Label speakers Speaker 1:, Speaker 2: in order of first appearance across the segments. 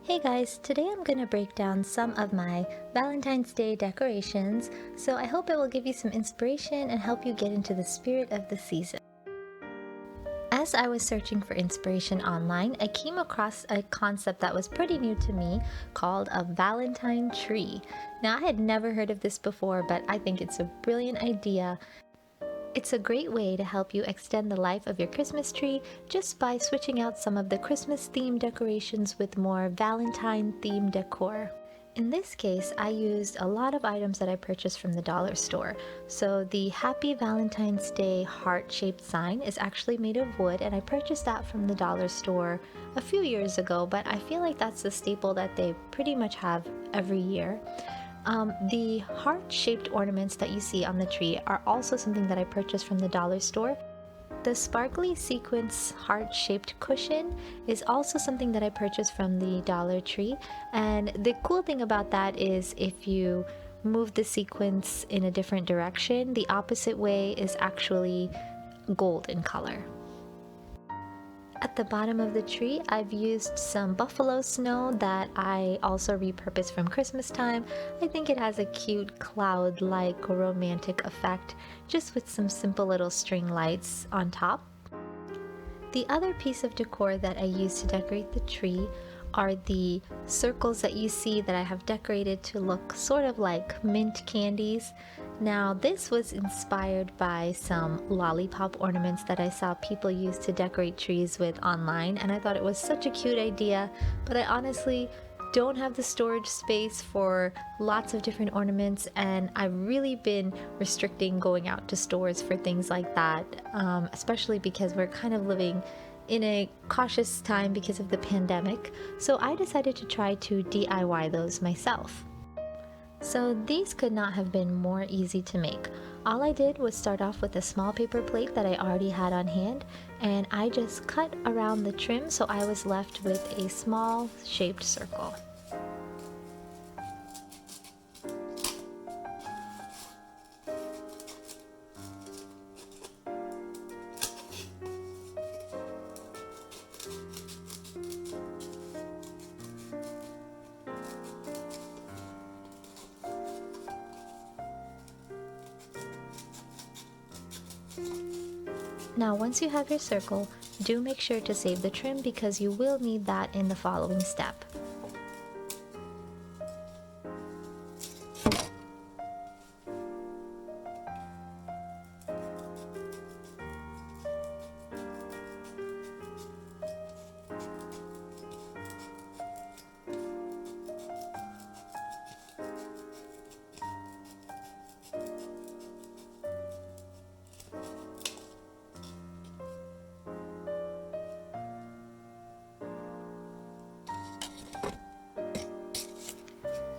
Speaker 1: Hey guys, today I'm going to break down some of my Valentine's Day decorations, so I hope it will give you some inspiration and help you get into the spirit of the season. As I was searching for inspiration online, I came across a concept that was pretty new to me called a Valentine tree. Now, I had never heard of this before, but I think it's a brilliant idea. It's a great way to help you extend the life of your Christmas tree just by switching out some of the Christmas themed decorations with more Valentine themed decor. In this case, I used a lot of items that I purchased from the dollar store. So the Happy Valentine's Day heart-shaped sign is actually made of wood, and I purchased that from the dollar store a few years ago, but I feel like that's a staple that they pretty much have every year. The heart-shaped ornaments that you see on the tree are also something that I purchased from the dollar store. The sparkly sequins heart-shaped cushion is also something that I purchased from the Dollar Tree, and the cool thing about that is if you move the sequins in a different direction, the opposite way is actually gold in color. At the bottom of the tree, I've used some buffalo snow that I also repurposed from Christmas time. I think it has a cute cloud-like romantic effect, just with some simple little string lights on top. The other piece of decor that I used to decorate the tree are the circles that you see that I have decorated to look sort of like mint candies. Now, this was inspired by some lollipop ornaments that I saw people use to decorate trees with online, and I thought it was such a cute idea, but I honestly don't have the storage space for lots of different ornaments, and I've really been restricting going out to stores for things like that, especially because we're kind of living in a cautious time because of the pandemic, so I decided to try to DIY those myself. So these could not have been more easy to make. All I did was start off with a small paper plate that I already had on hand, and I just cut around the trim so I was left with a small shaped circle. Now, once you have your circle, do make sure to save the trim because you will need that in the following step.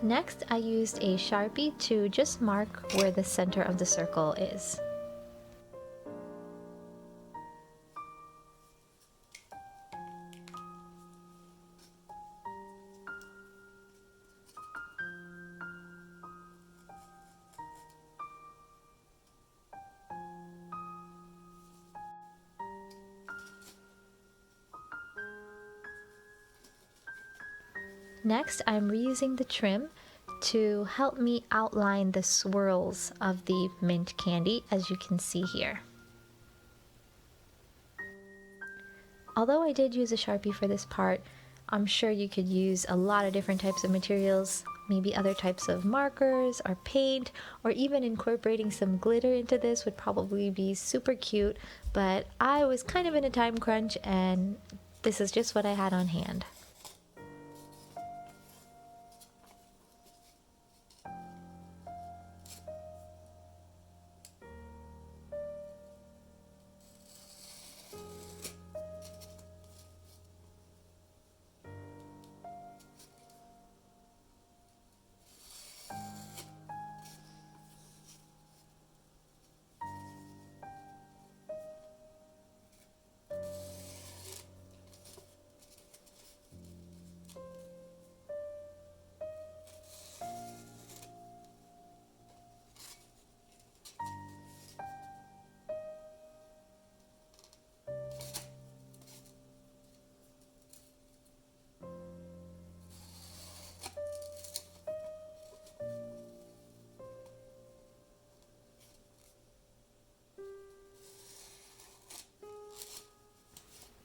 Speaker 1: Next, I used a Sharpie to just mark where the center of the circle is. Next, I'm reusing the trim to help me outline the swirls of the mint candy, as you can see here. Although I did use a Sharpie for this part, I'm sure you could use a lot of different types of materials, maybe other types of markers or paint, or even incorporating some glitter into this would probably be super cute, but I was kind of in a time crunch and this is just what I had on hand.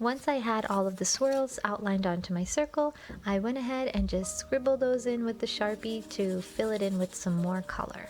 Speaker 1: Once I had all of the swirls outlined onto my circle, I went ahead and just scribbled those in with the Sharpie to fill it in with some more color.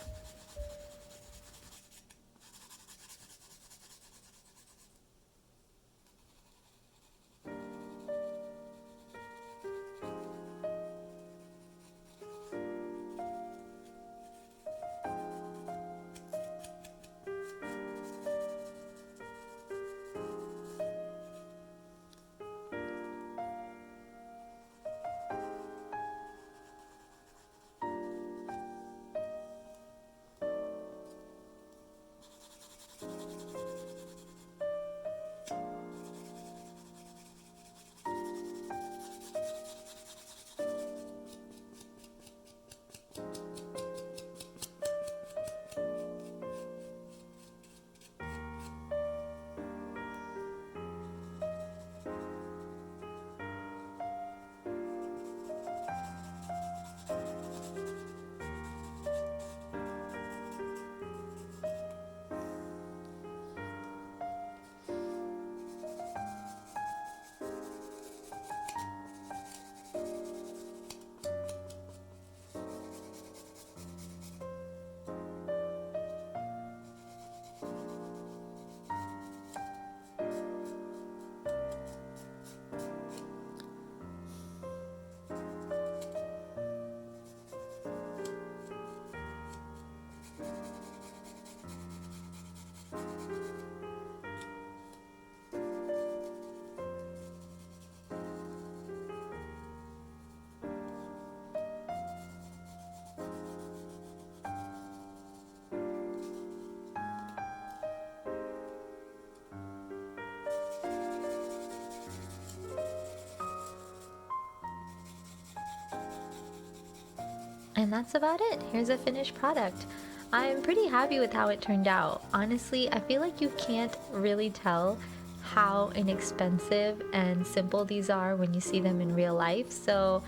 Speaker 1: And that's about it. Here's a finished product. I'm pretty happy with how it turned out. Honestly, I feel like you can't really tell how inexpensive and simple these are when you see them in real life. So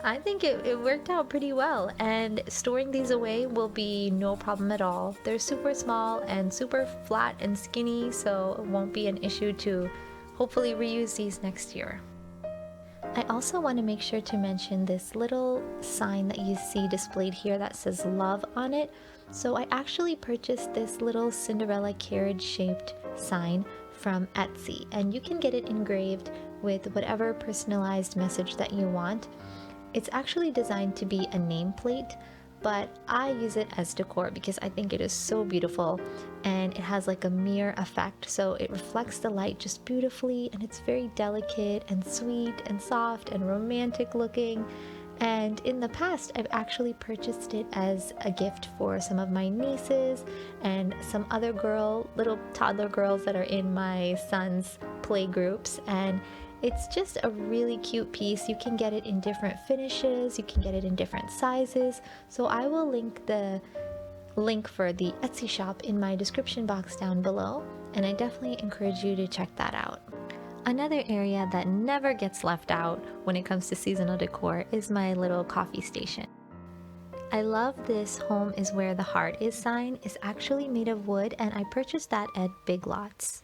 Speaker 1: I think it worked out pretty well, and storing these away will be no problem at all. They're super small and super flat and skinny, so it won't be an issue to hopefully reuse these next year. I also want to make sure to mention this little sign that you see displayed here that says love on it. So I actually purchased this little Cinderella carriage shaped sign from Etsy, and you can get it engraved with whatever personalized message that you want. It's actually designed to be a nameplate, but I use it as decor because I think it is so beautiful, and it has like a mirror effect, so it reflects the light just beautifully, and it's very delicate and sweet and soft and romantic looking. And in the past, I've actually purchased it as a gift for some of my nieces and some other little toddler girls that are in my son's play groups, and it's just a really cute piece. You can get it in different finishes, you can get it in different sizes. So I will link the link for the Etsy shop in my description box down below, and I definitely encourage you to check that out. Another area that never gets left out when it comes to seasonal decor is my little coffee station. I love this "Home is where the heart is" sign. It's actually made of wood, and I purchased that at Big Lots.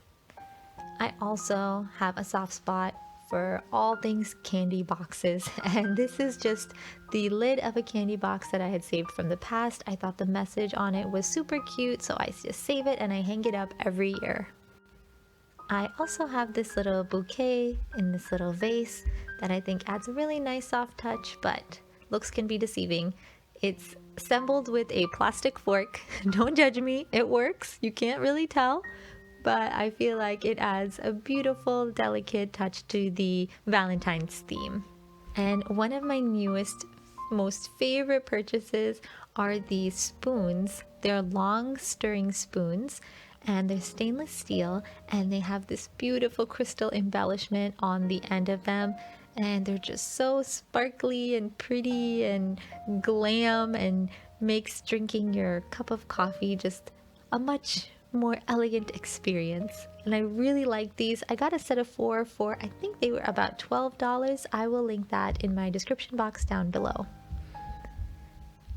Speaker 1: I also have a soft spot for all things candy boxes, and this is just the lid of a candy box that I had saved from the past. I thought the message on it was super cute, so I just save it and I hang it up every year. I also have this little bouquet in this little vase that I think adds a really nice soft touch, but looks can be deceiving. It's assembled with a plastic fork. Don't judge me, it works, you can't really tell, but I feel like it adds a beautiful, delicate touch to the Valentine's theme. And one of my newest, most favorite purchases are these spoons. They're long stirring spoons, and they're stainless steel, and they have this beautiful crystal embellishment on the end of them, and they're just so sparkly and pretty and glam, and makes drinking your cup of coffee just a much more elegant experience. And I really like these. I got a set of 4 for I think they were about $12. I will link that in my description box down below.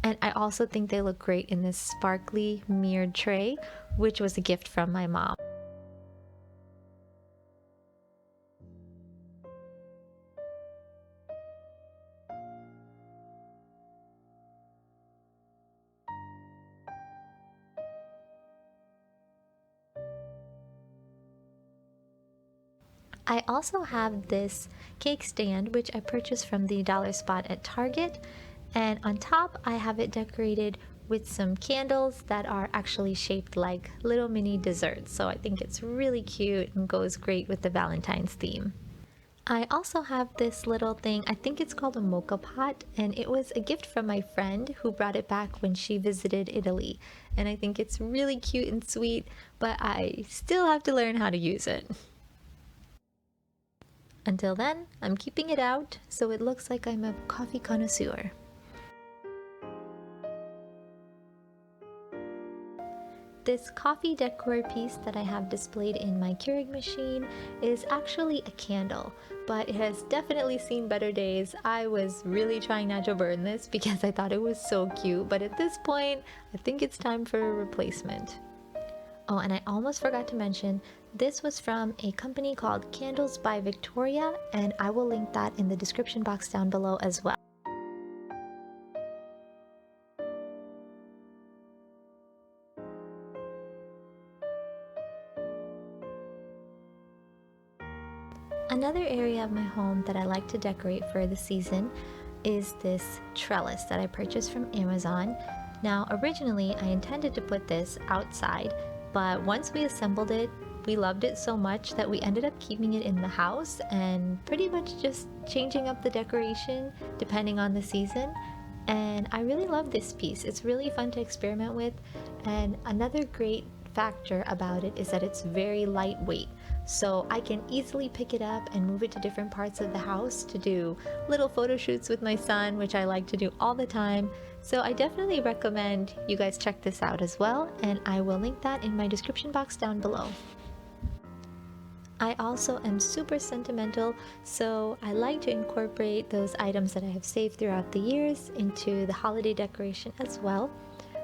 Speaker 1: And I also think they look great in this sparkly mirrored tray, which was a gift from my mom. I also have this cake stand, which I purchased from the dollar spot at Target. And on top, I have it decorated with some candles that are actually shaped like little mini desserts. So I think it's really cute and goes great with the Valentine's theme. I also have this little thing, I think it's called a mocha pot, and it was a gift from my friend who brought it back when she visited Italy. And I think it's really cute and sweet, but I still have to learn how to use it. Until then, I'm keeping it out so it looks like I'm a coffee connoisseur. This coffee decor piece that I have displayed in my Keurig machine is actually a candle, but it has definitely seen better days. I was really trying not to burn this because I thought it was so cute, but at this point, I think it's time for a replacement. Oh, and I almost forgot to mention, this was from a company called Candles by Victoria, and I will link that in the description box down below as well. Another area of my home that I like to decorate for the season is this trellis that I purchased from Amazon. Now, originally I intended to put this outside, but once we assembled it, we loved it so much that we ended up keeping it in the house and pretty much just changing up the decoration depending on the season. And I really love this piece. It's really fun to experiment with, and another great factor about it is that it's very lightweight. So I can easily pick it up and move it to different parts of the house to do little photo shoots with my son, which I like to do all the time. So I definitely recommend you guys check this out as well, and I will link that in my description box down below. I also am super sentimental, so I like to incorporate those items that I have saved throughout the years into the holiday decoration as well.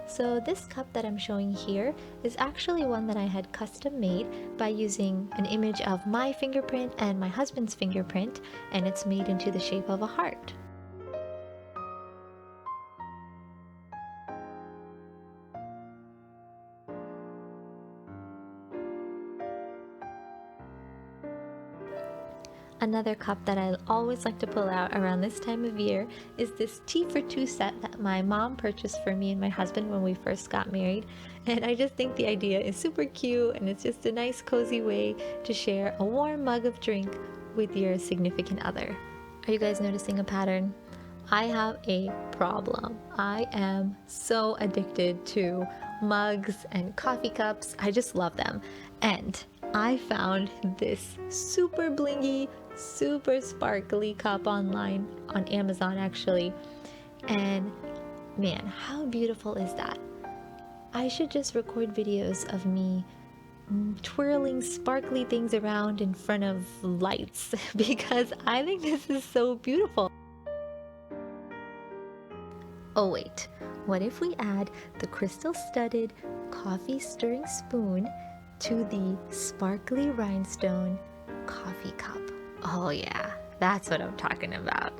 Speaker 1: So this cup that I'm showing here is actually one that I had custom made by using an image of my fingerprint and my husband's fingerprint, and it's made into the shape of a heart. Another cup that I always like to pull out around this time of year is this tea for two set that my mom purchased for me and my husband when we first got married. And I just think the idea is super cute, and it's just a nice cozy way to share a warm mug of drink with your significant other. Are you guys noticing a pattern? I have a problem. I am so addicted to mugs and coffee cups. I just love them. And I found this super blingy, super sparkly cup online on Amazon actually. And man, how beautiful is that? I should just record videos of me twirling sparkly things around in front of lights because I think this is so beautiful. Oh wait, what if we add the crystal studded coffee stirring spoon to the sparkly rhinestone coffee cup? Oh yeah, that's what I'm talking about.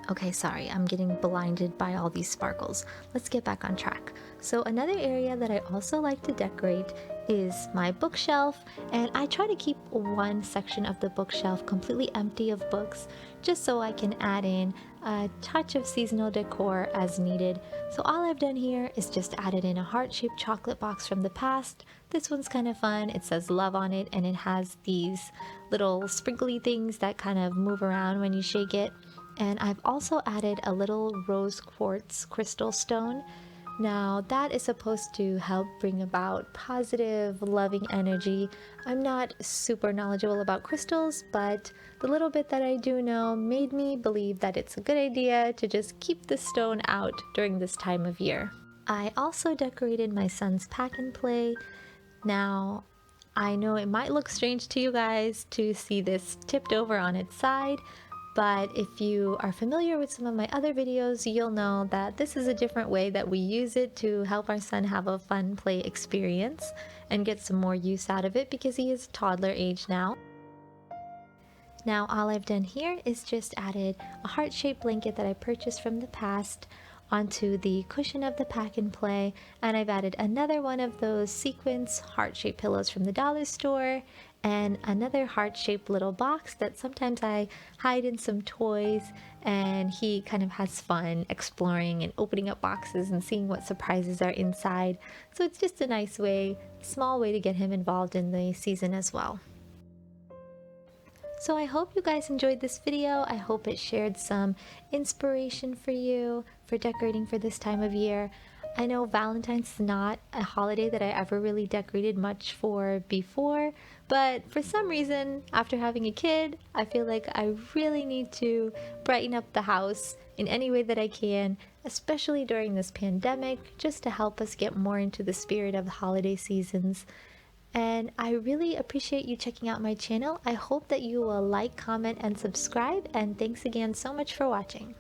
Speaker 1: Okay, sorry, I'm getting blinded by all these sparkles. Let's get back on track. So another area that I also like to decorate is my bookshelf, and I try to keep one section of the bookshelf completely empty of books just so I can add in a touch of seasonal decor as needed. So all I've done here is just added in a heart-shaped chocolate box from the past. This one's kind of fun. It says love on it, and it has these little sprinkly things that kind of move around when you shake it. And I've also added a little rose quartz crystal stone. Now that is supposed to help bring about positive, loving energy. I'm not super knowledgeable about crystals, but the little bit that I do know made me believe that it's a good idea to just keep the stone out during this time of year. I also decorated my son's pack and play. Now, I know it might look strange to you guys to see this tipped over on its side, but if you are familiar with some of my other videos, you'll know that this is a different way that we use it to help our son have a fun play experience and get some more use out of it because he is toddler age now. Now all I've done here is just added a heart-shaped blanket that I purchased from the past onto the cushion of the pack and play, and I've added another one of those sequence heart-shaped pillows from the dollar store and another heart-shaped little box that sometimes I hide in some toys, and he kind of has fun exploring and opening up boxes and seeing what surprises are inside. So it's just a nice way, small way to get him involved in the season as well. So I hope you guys enjoyed this video. I hope it shared some inspiration for you for decorating for this time of year. I know Valentine's is not a holiday that I ever really decorated much for before, but for some reason, after having a kid, I feel like I really need to brighten up the house in any way that I can, especially during this pandemic, just to help us get more into the spirit of the holiday seasons. And I really appreciate you checking out my channel. I hope that you will like, comment, and subscribe, and thanks again so much for watching.